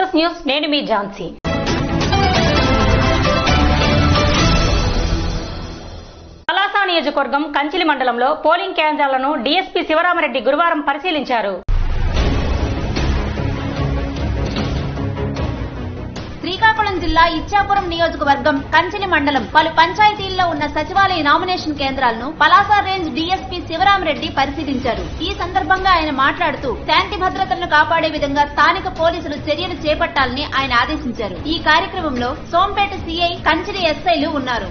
Focus news నేను మీ ఝాన్సీ. పలాస నియోజకవర్గం కంచిలి మండలంలో పోలింగ్ కేంద్రాలను డీఎస్పీ శివరామరెడ్డి గురువారం పరిశీలించారు. శ్రీకాకుళం జిల్లా ఇచ్చాపురం నియోజకవర్గం కంచిలి మండలం పలు పంచాయతీల్లో ఉన్న సచివాలయ నామినేషన్ కేంద్రాలను పలాస రేంజ్ డీఎస్పీ శివరామరెడ్డి పరిశీలించారు. ఈ సందర్భంగా ఆయన మాట్లాడుతూ శాంతి భద్రతలను కాపాడే విధంగా స్థానిక పోలీసులు చర్యలు చేపట్టాలని ఆయన ఆదేశించారు. ఈ కార్యక్రమంలో సోంపేట సీఐ, కంచిలి ఎస్ఐలు ఉన్నారు.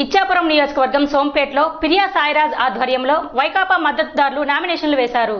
ఇచ్చాపురం నియోజకవర్గం సోంపేటలో పిరియా సాయిరాజ్ ఆధ్వర్యంలో వైకాపా మద్దతుదారులు నామినేషన్లు వేశారు.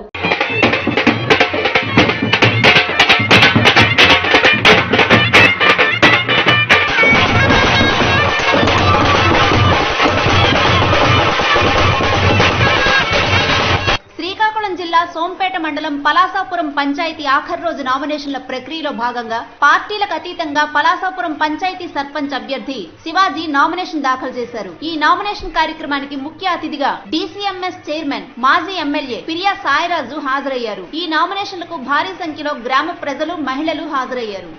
శ్రీకాకుళం జిల్లా సోంపేట మండలం పలాసాపురం పంచాయతీ ఆఖరి రోజు నామినేషన్ల ప్రక్రియలో భాగంగా పార్టీలకు అతీతంగా పలాసాపురం పంచాయతీ సర్పంచ్ అభ్యర్థి శివాజీ నామినేషన్ దాఖలు చేశారు. ఈ నామినేషన్ కార్యక్రమానికి ముఖ్య అతిథిగా డీసీఎంఎస్ చైర్మన్, మాజీ ఎమ్మెల్యే పిరియా సాయిరాజు హాజరయ్యారు. ఈ నామినేషన్లకు భారీ సంఖ్యలో గ్రామ ప్రజలు, మహిళలు హాజరయ్యారు.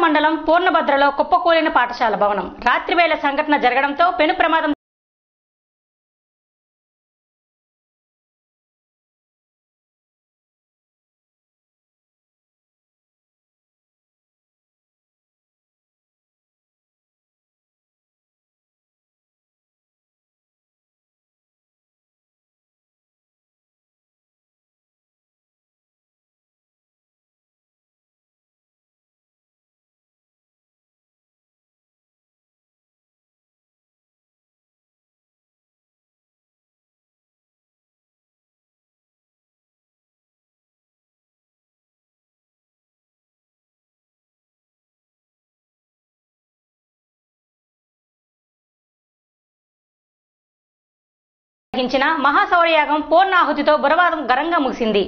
మండలం పూర్ణభద్రలో కుప్పకూలిన పాఠశాల భవనం రాత్రివేళ సంఘటన జరగడంతో పెను ప్రమాదం. మహాశౌర్యయాగం పూర్ణాహుతితో బుధవారం ఘనంగా ముగిసింది.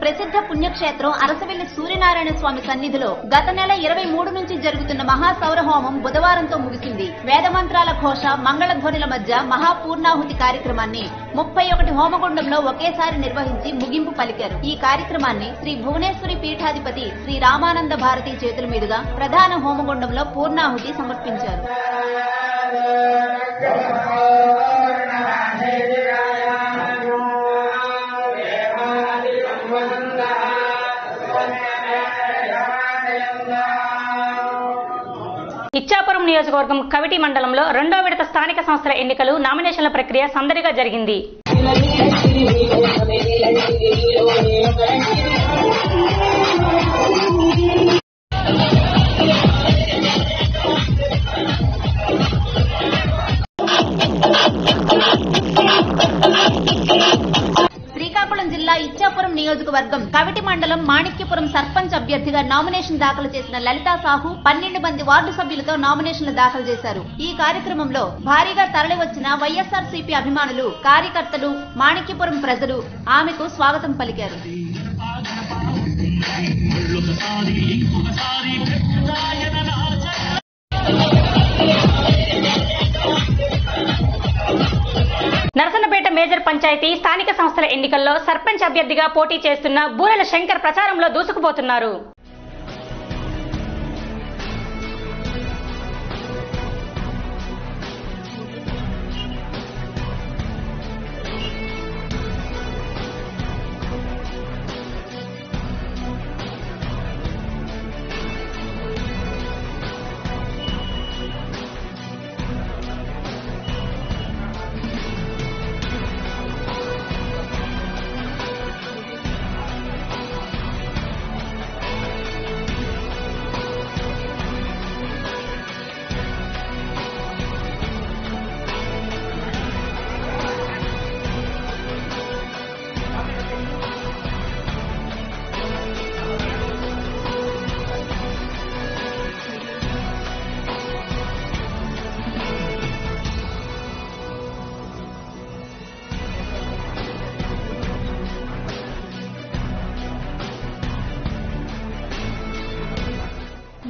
ప్రసిద్ధ పుణ్యక్షేత్రం అరసవెల్లి సూర్యనారాయణ స్వామి సన్నిధిలో గత నెల 23 నుంచి జరుగుతున్న మహాసౌర హోమం బుధవారంతో ముగిసింది. వేదమంత్రాల ఘోష, మంగళధ్వనుల మధ్య మహాపూర్ణాహుతి కార్యక్రమాన్ని 31 హోమగుండంలో ఒకేసారి నిర్వహించి ముగింపు పలికారు. ఈ కార్యక్రమాన్ని శ్రీ భువనేశ్వరి పీఠాధిపతి శ్రీ రామానంద భారతి చేతుల మీదుగా ప్రధాన హోమగుండంలో పూర్ణాహుతి సమర్పించారు. ఇచ్చాపురం నియోజకవర్గం కవిటి మండలంలో రెండో విడత స్థానిక సంస్థల ఎన్నికలు నామినేషన్ల ప్రక్రియ సందడిగా జరిగింది. శ్రీకాకుళం జిల్లా ఇచ్చాపురం నియోజకవర్గం కవిటి మండలం మాణిక్యపురం సర్పంచ్ అభ్యర్థిగా నామినేషన్ దాఖలు చేసిన లలితా సాహు 12 మంది వార్డు సభ్యులతో నామినేషన్లు దాఖలు చేశారు. ఈ కార్యక్రమంలో భారీగా తరలివచ్చిన వైఎస్ఆర్సీపీ అభిమానులు, కార్యకర్తలు, మాణిక్యపురం ప్రజలు ఆమెకు స్వాగతం పలికారు. నరసన్నపేట మేజర్ పంచాయతీ స్థానిక సంస్థల ఎన్నికల్లో సర్పంచ్ అభ్యర్థిగా పోటీ చేస్తున్న బూరెల శంకర్ ప్రచారంలో దూసుకుపోతున్నారు.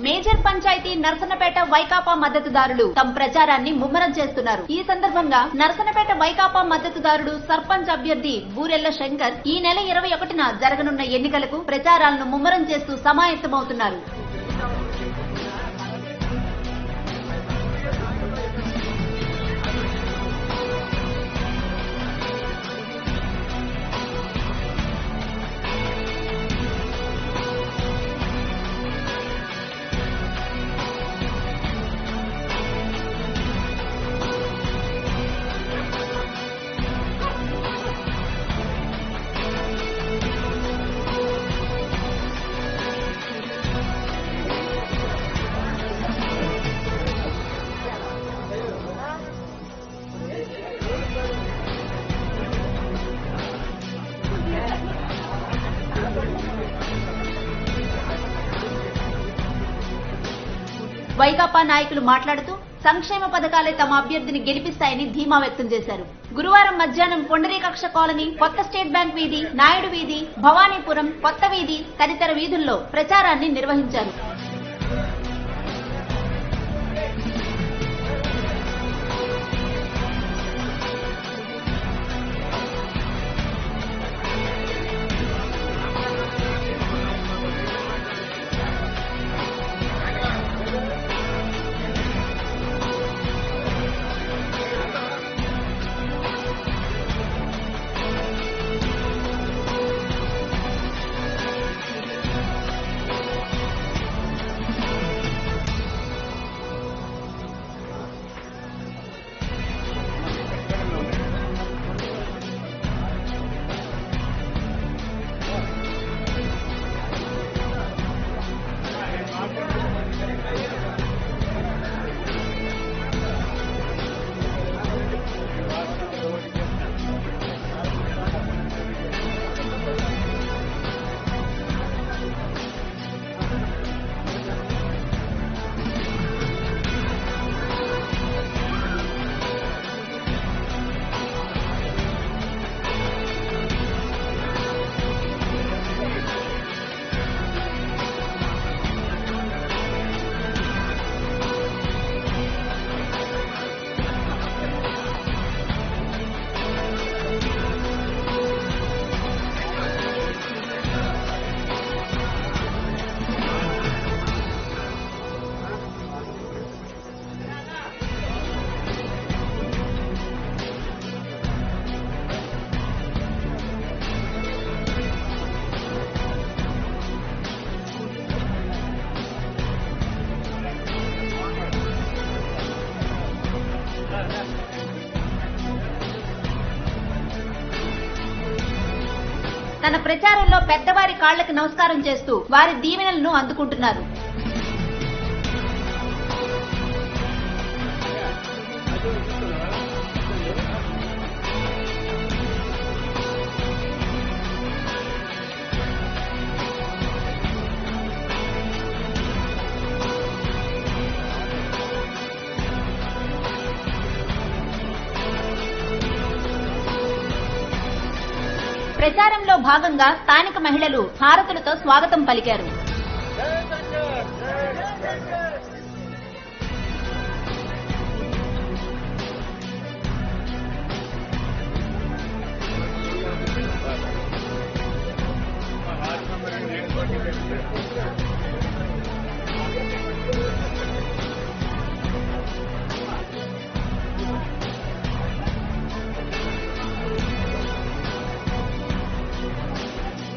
మేజర్ పంచాయతీ నర్సన్నపేట వైకాపా మద్దతుదారులు తమ ప్రచారాన్ని ముమ్మరం చేస్తున్నారు. ఈ సందర్భంగా నర్సన్నపేట వైకాపా మద్దతుదారుడు సర్పంచ్ అభ్యర్థి బూరెళ్ల శంకర్ ఈ నెల 21న జరగనున్న ఎన్నికలకు ప్రచారాలను ముమ్మరం చేస్తూ సమాయత్తమవుతున్నారు. వైకాపా నాయకులు మాట్లాడుతూ సంక్షేమ పథకాలే తమ అభ్యర్థిని గెలిపిస్తాయని ధీమా వ్యక్తం చేశారు. గురువారం మధ్యాహ్నం పొండరీకాక్ష కాలనీ, కొత్త స్టేట్ బ్యాంక్ వీధి, నాయుడు వీధి, భవానీపురం, కొత్త వీధి తదితర వీధుల్లో ప్రచారాన్ని నిర్వహించారు. తన ప్రచారంలో పెద్దవారి కాళ్లకు నమస్కారం చేస్తూ వారి దీవెనలను అందుకుంటున్నారు. ప్రచారంలో భాగంగా స్థానిక మహిళలు హారతులతో స్వాగతం పలికారు.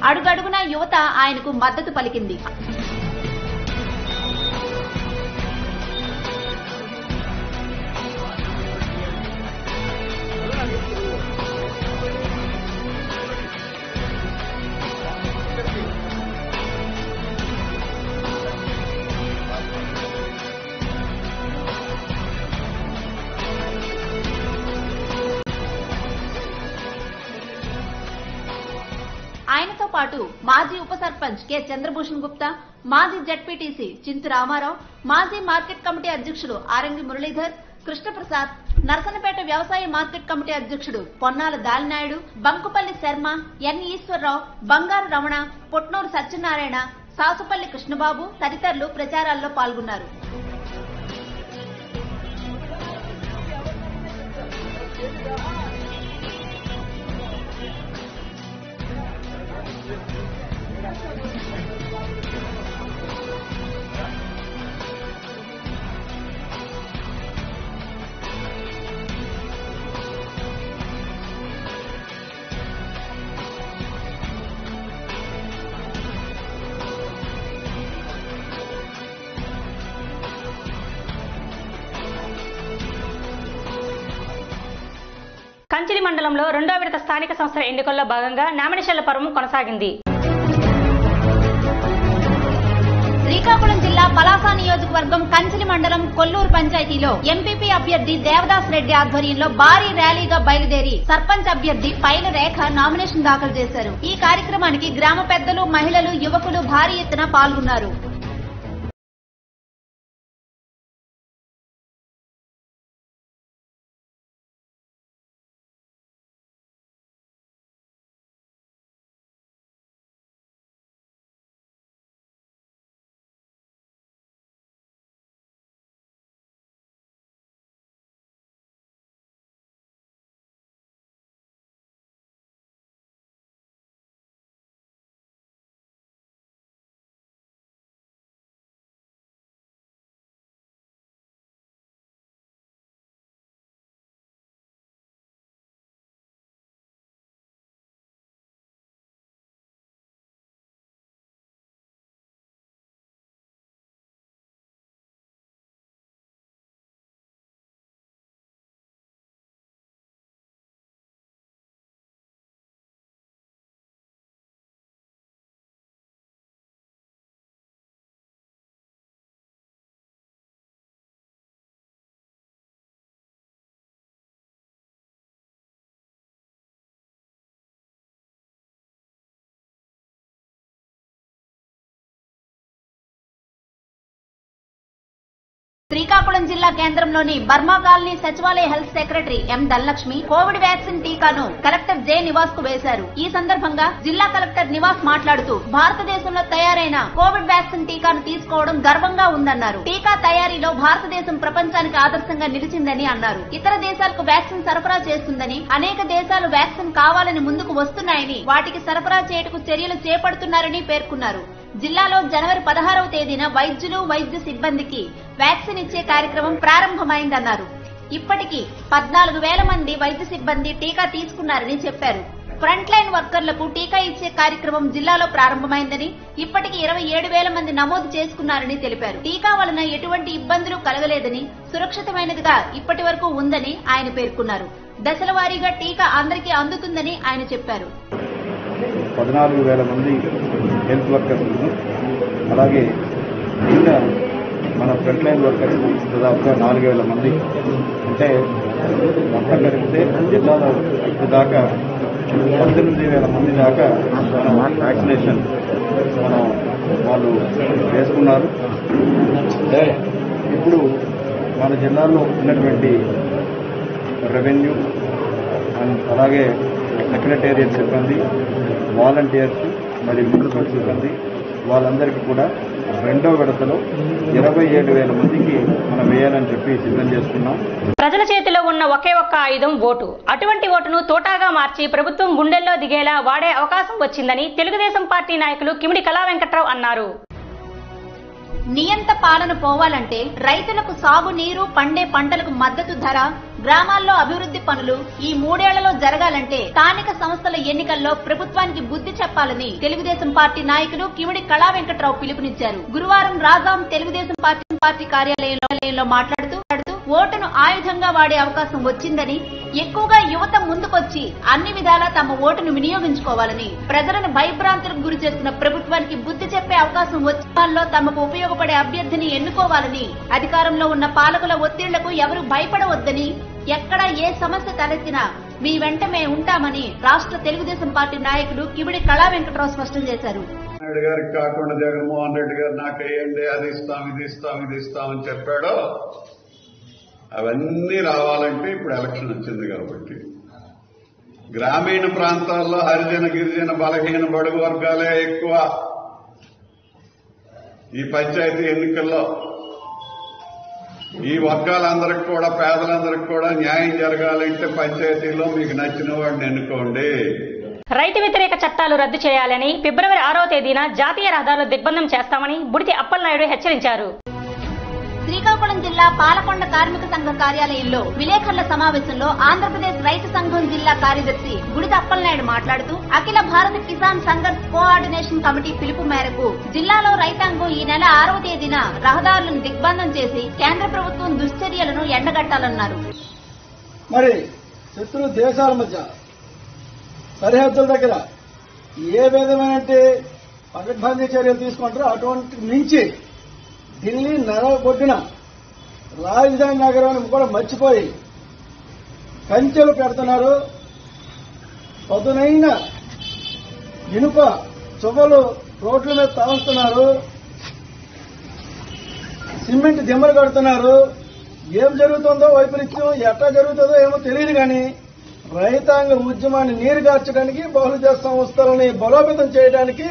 అడుగడుగునా యువత ఆయనకు మద్దతు పలికింది. ఆయనతో పాటు మాజీ ఉప సర్పంచ్ కె చంద్రభూషణ్ గుప్తా, మాజీ జడ్పీటీసీ చింతు రామారావు, మాజీ మార్కెట్ కమిటీ అధ్యక్షుడు ఆరంగి మురళీధర్, కృష్ణప్రసాద్, నర్సన్నపేట వ్యవసాయ మార్కెట్ కమిటీ అధ్యక్షుడు పొన్నాల దాలినాయుడు, బంకుపల్లి శర్మ, ఎన్ ఈశ్వరరావు, బంగారు రమణ, పొట్నూరు సత్యనారాయణ, సాసుపల్లి కృష్ణబాబు తదితరులు ప్రచారాల్లో పాల్గొన్నారు. కంచిలి మండలంలో రెండో విడత స్థానిక సంస్థల ఎన్నికల్లో భాగంగా నామినేషన్ల పర్వం కొనసాగింది. శ్రీకాకుళం జిల్లా పలాస నియోజకవర్గం కంచిలి మండలం కొల్లూరు పంచాయతీలో ఎంపీపీ అభ్యర్థి దేవదాస్ రెడ్డి ఆధ్వర్యంలో భారీ ర్యాలీగా బయలుదేరి సర్పంచ్ అభ్యర్థి పైల రేఖ నామినేషన్ దాఖలు చేశారు. ఈ కార్యక్రమానికి గ్రామ పెద్దలు, మహిళలు, యువకులు భారీ ఎత్తున పాల్గొన్నారు. శ్రీకాకుళం జిల్లా కేంద్రంలోని బర్మా కాలనీ సచివాలయ health secretary M Dhanalakshmi Covid vaccine టీకాను కలెక్టర్ జె నివాస్ కు వేశారు. ఈ సందర్భంగా జిల్లా కలెక్టర్ నివాస్ మాట్లాడుతూ భారతదేశంలో తయారైన కోవిడ్ వ్యాక్సిన్ టీకాను తీసుకోవడం గర్వంగా ఉందన్నారు. టీకా తయారీలో భారతదేశం ప్రపంచానికి ఆదర్శంగా నిలిచిందని అన్నారు. ఇతర దేశాలకు వ్యాక్సిన్ సరఫరా చేస్తుందని, అనేక దేశాలు వ్యాక్సిన్ కావాలని ముందుకు వస్తున్నాయని, వాటికి సరఫరా చేయుటకు చర్యలు చేపడుతున్నారని పేర్కొన్నారు. జిల్లాలో జనవరి 16వ తేదీన వైద్యులు, వైద్య సిబ్బందికి వ్యాక్సిన్ ఇచ్చే కార్యక్రమం ప్రారంభమైందన్నారు. ఇప్పటికీ 14,000 మంది వైద్య సిబ్బంది టీకా తీసుకున్నారని చెప్పారు. ఫ్రంట్ లైన్ వర్కర్లకు టీకా ఇచ్చే కార్యక్రమం జిల్లాలో ప్రారంభమైందని, ఇప్పటికి 27,000 మంది నమోదు చేసుకున్నారని తెలిపారు. టీకా వలన ఎటువంటి ఇబ్బందులు కలగలేదని, సురక్షితమైనదిగా ఇప్పటి వరకు ఉందని ఆయన పేర్కొన్నారు. దశల వారీగా టీకా అందరికీ అందుతుందని ఆయన చెప్పారు. 14,000 మంది హెల్త్ వర్కర్స్, అలాగే ఇంకా మన ఫ్రంట్ లైన్ వర్కర్స్ దాదాపుగా 4,000 మంది, అంటే మొత్తం కలిపితే జిల్లాలో ఇప్పుడు దాకా 18,000 మంది దాకా మనం వ్యాక్సినేషన్ వాళ్ళు వేసుకున్నారు. ఇప్పుడు మన జిల్లాలో ఉన్నటువంటి రెవెన్యూ అండ్ అలాగే సెక్రటేరియట్ సిబ్బంది, వాలంటీర్స్ మరియు మున్సిపల్ సిబ్బంది వాళ్ళందరికీ కూడా రెండో విడతలో 27,000 మందికి మనం వేయాలని చెప్పి సిద్ధం చేసుకున్నాం. ప్రజల చేతిలో ఉన్న ఒకే ఒక్క ఆయుధం ఓటు. అటువంటి ఓటును తోటాగా మార్చి ప్రభుత్వం గుండెల్లో దిగేలా వాడే అవకాశం వచ్చిందని తెలుగుదేశం పార్టీ నాయకులు కిమిడి కళా వెంకట్రావు అన్నారు. నియంత పాలన పోవాలంటే రైతులకు సాగు నీరు, పండే పంటలకు మద్దతు ధర, గ్రామాల్లో అభివృద్ధి పనులు ఈ 3 ఏళ్లలో జరగాలంటే స్థానిక సంస్థల ఎన్నికల్లో ప్రభుత్వానికి బుద్ధి చెప్పాలని తెలుగుదేశం పార్టీ నాయకులు కిమిడి కళా వెంకట్రావు పిలుపునిచ్చారు. గురువారం రాజాం తెలుగుదేశం పార్టీ కార్యాలయంలో మాట్లాడుతూ ఓటును ఆయుధంగా వాడే అవకాశం వచ్చిందని, ఎక్కువగా యువత ముందుకొచ్చి అన్ని విధాలా తమ ఓటును వినియోగించుకోవాలని, ప్రజలను భయభ్రాంతులకు గురి చేస్తున్న ప్రభుత్వానికి బుద్ధి చెప్పే అవకాశం వచ్చేలో తమకు ఉపయోగపడే అభ్యర్థిని ఎన్నుకోవాలని, అధికారంలో ఉన్న పాలకుల ఒత్తిళ్లకు ఎవరు భయపడవద్దని, ఎక్కడ ఏ సమస్య తలెత్తినా మీ వెంట మేము ఉంటామని రాష్ట్ర తెలుగుదేశం పార్టీ నాయకుడు కిమిడి కళా వెంకట్రావు స్పష్టం చేశారు. నాయుడు గారికి కాకుండా జగన్మోహన్ రెడ్డి గారు నాకు వేయండి, అది ఇస్తాం, ఇది ఇస్తామని చెప్పాడో అవన్నీ రావాలంటే ఇప్పుడు ఎలక్షన్ వచ్చింది కాబట్టి గ్రామీణ ప్రాంతాల్లో హరిజన, గిరిజన, బలహీన, బడుగు వర్గాలే ఎక్కువ. ఈ పంచాయతీ ఎన్నికల్లో ఈ వర్గాలందరికి కూడా, పేదలందరికీ కూడా న్యాయం జరగాలంటే పంచాయతీలో మీకు నచ్చిన వాడిని ఎన్నుకోండి. రైతు వ్యతిరేక చట్టాలు రద్దు చేయాలని ఫిబ్రవరి 6వ తేదీన జాతీయ రహదారులు దిగ్బంధం చేస్తామని బుడితి అప్పలనాయుడు హెచ్చరించారు. శ్రీకాకుళం జిల్లా పాలకొండ కార్మిక సంఘ కార్యాలయంలో విలేకరుల సమావేశంలో ఆంధ్రప్రదేశ్ రైతు సంఘం జిల్లా కార్యదర్శి బుడితి అప్పలనాయుడు మాట్లాడుతూ అఖిల భారత కిసాన్ సంఘర్ష్ కోఆర్డినేషన్ కమిటీ పిలుపు మేరకు జిల్లాలో రైతాంగం ఈ నెల 6వ తేదీన రహదారులను దిగ్బంధం చేసి కేంద్ర ప్రభుత్వం దుశ్చర్యలను ఎండగట్టాలన్నారు. మరి శత్రు దేశాల మధ్య సరిహద్దుల దగ్గర ఏ విధమైన పకడ్బందీ చర్యలు తీసుకుంటారో అటువంటి నుంచి ఢిల్లీ నరగొడ్డిన రాజధాని నగరాన్ని కూడా మర్చిపోయి కంచెలు పెడుతున్నారు. పదునైన ఇనుప చువ్వలు రోడ్ల మీద తాగుతున్నారు, సిమెంట్ దిమ్మలు కడుతున్నారు. ఏం జరుగుతుందో వైపరీత్యం ఎట్లా జరుగుతుందో ఏమో తెలియదు కానీ రైతాంగ ఉద్యమాన్ని నీరుగార్చడానికి బహుళ సంస్థలని బలోపేతం చేయడానికి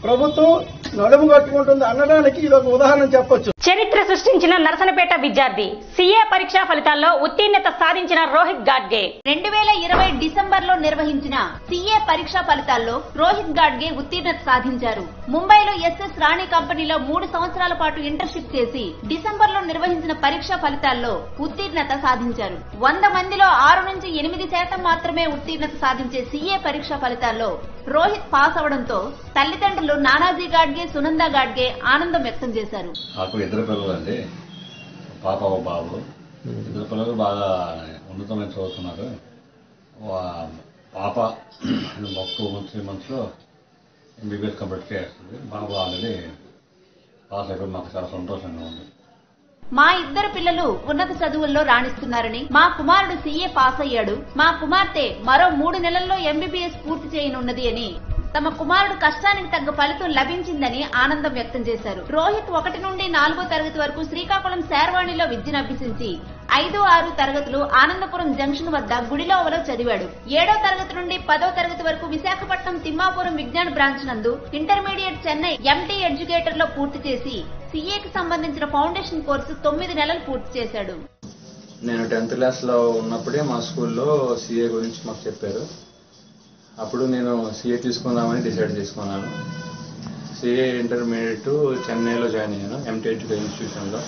ప్రభుత్వం నడుము కట్టుకుంటుంది అనడానికి ఇది ఒక ఉదాహరణ చెప్పొచ్చు. చరిత్ర సృష్టించిన నరసనపేట విద్యార్థి సీఏ పరీక్షా ఫలితాల్లో ఉత్తీర్ణత సాధించిన రోహిత్ గాడ్గే 2020 డిసెంబర్లో నిర్వహించిన సీఏ పరీక్షా ఫలితాల్లో రోహిత్ గాడ్గే ఉత్తీర్ణత సాధించారు. ముంబైలో ఎస్ఎస్ రాణి కంపెనీలో 3 సంవత్సరాల పాటు ఇంటర్న్షిప్ చేసి డిసెంబర్లో నిర్వహించిన పరీక్షా ఫలితాల్లో ఉత్తీర్ణత సాధించారు. 100 మందిలో 6 నుంచి 8% మాత్రమే ఉత్తీర్ణత సాధించే సీఏ పరీక్షా ఫలితాల్లో రోహిత్ పాస్ అవడంతో తల్లిదండ్రులు నానాజీ గాడ్గే, సునంద గాడ్గే ఆనందం వ్యక్తం చేశారు. నాకు ఇద్దరు పిల్లలు అండి, పాప ఓ బాబు. ఇద్దరు పిల్లలు బాగా ఉన్నతమైన చదువుతున్నారు. పాప 2-3 మంత్స్లో ఎంబీబీఎస్ కంప్లీట్ చేస్తుంది. బాబు ఆల్రెడీ పాస్ అయిపోయి మాకు చాలా సంతోషంగా ఉంది. మా ఇద్దరు పిల్లలు ఉన్నత చదువుల్లో రాణిస్తున్నారని, మా కుమారుడు సీఏ పాస్ అయ్యాడు, మా కుమార్తె మరో 3 నెలల్లో ఎంబీబీఎస్ పూర్తి చేయనున్నది అని, తమ కుమారుడు కష్టానికి తగ్గ ఫలితం లభించిందని ఆనందం వ్యక్తం చేశారు. రోహిత్ 1 నుండి 4వ తరగతి వరకు శ్రీకాకుళం శేర్వాణిలో విద్యను అభ్యసించి 5-6 తరగతులు ఆనందపురం జంక్షన్ వద్ద గుడిలోవలో చదివాడు. 7వ తరగతి నుండి 10వ తరగతి వరకు విశాఖపట్నం తిమ్మాపురం విజ్ఞాన బ్రాంచ్ నందు ఇంటర్మీడియట్ చెన్నై ఎంటీ ఎడ్యుకేటర్ లో పూర్తి చేసి సీఏకి సంబంధించిన ఫౌండేషన్ కోర్సు 9 నెలలు పూర్తి చేశాడు. నేను 10th క్లాస్లో ఉన్నప్పుడే మా స్కూల్లో సీఏ గురించి మాకు చెప్పారు. అప్పుడు నేను సీఏ తీసుకుందామని డిసైడ్ చేసుకున్నాను. సీఏ ఇంటర్మీడియట్ చెన్నైలో జాయిన్ అయ్యాను, ఎంటీ ఎడ్యుకేషన్ ఇన్స్టిట్యూషన్లో.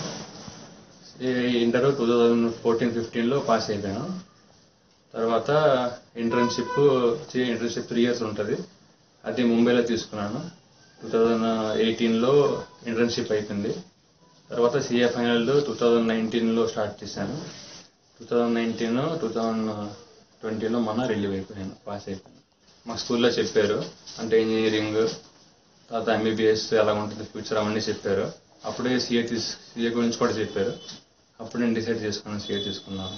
ఇంటర్ 2014-15లో పాస్ అయిపోయాను. తర్వాత ఇంటర్న్షిప్ 3 years ఉంటుంది, అది ముంబైలో తీసుకున్నాను. 2018లో ఇంటర్న్షిప్ అయిపోయింది. తర్వాత సీఏ ఫైనల్ 2019లో స్టార్ట్ చేశాను. 2019, 2020లో మొన్న రిలీవ్ అయిపోయాను, పాస్ అయిపోయాను. మా స్కూల్లో చెప్పారు, అంటే ఇంజనీరింగ్ తర్వాత ఎంబీబీఎస్ ఎలా ఉంటుంది ఫ్యూచర్ అవన్నీ చెప్పారు. అప్పుడే సీఏ గురించి కూడా చెప్పారు. అప్పుడు నేను డిసైడ్ చేసుకున్నాను సీఏ తీసుకున్నాను.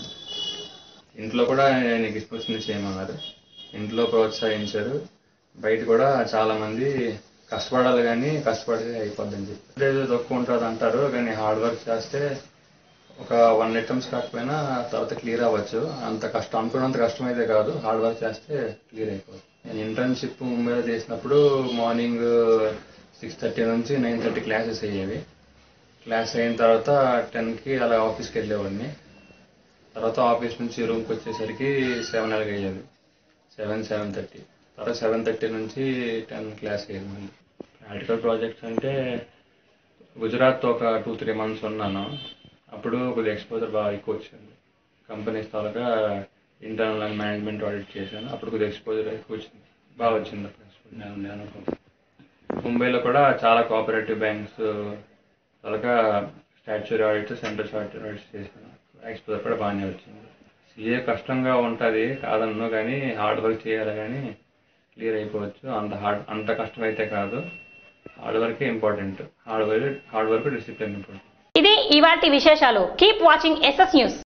ఇంట్లో కూడా నీకు ఇష్టం వచ్చింది చేయమన్నారు, ఇంట్లో ప్రోత్సహించారు. బయట కూడా చాలామంది కష్టపడాలి కానీ కష్టపడితే అయిపోద్దని చెప్పి ఏదో తక్కువ ఉంటుంది అంటారు, కానీ హార్డ్ వర్క్ చేస్తే ఒక 1 attempts కాకపోయినా తర్వాత క్లియర్ అవ్వచ్చు. అంత కష్టం అనుకున్నంత కష్టమైతే కాదు, హార్డ్ వర్క్ చేస్తే క్లియర్ అయిపోతుంది. నేను ఇంటర్న్షిప్ ముంబైలో చేసినప్పుడు మార్నింగ్ 6:30 నుంచి 9:30 క్లాసెస్ అయ్యేవి. క్లాస్ అయిన తర్వాత 10కి అలా ఆఫీస్కి వెళ్ళేవాడిని. తర్వాత ఆఫీస్ నుంచి రూమ్కి వచ్చేసరికి 7 అలాగ అయ్యేది, 7:30. తర్వాత 7:30 నుంచి 10 క్లాస్ అయ్యేది. మళ్ళీ ప్రాక్టికల్ ప్రాజెక్ట్స్ అంటే గుజరాత్ ఒక 2-3 months ఉన్నాను. అప్పుడు కొద్దిగా ఎక్స్పోజర్ బాగా ఎక్కువ వచ్చింది. Companies taluka internal and management audit చేశాను. అప్పుడు కొద్దిగా ఎక్స్పోజర్ ఎక్కువ వచ్చింది, బాగా వచ్చింది. నేను ముంబైలో కూడా చాలా కోఆపరేటివ్ బ్యాంక్స్ తాలూకా statutory audit, central statutory audits చేశాను. ఎక్స్పోజర్ కూడా బాగానే వచ్చింది. సీఏ కష్టంగా ఉంటుంది కాదన్ను, కానీ హార్డ్ వర్క్ చేయాలి కానీ క్లియర్ అయిపోవచ్చు. అంత కష్టం అయితే కాదు, హార్డ్ వర్కే important. Hard work discipline important. ఇది ఇవాల్టి విశేషాలు. Keep watching SS news.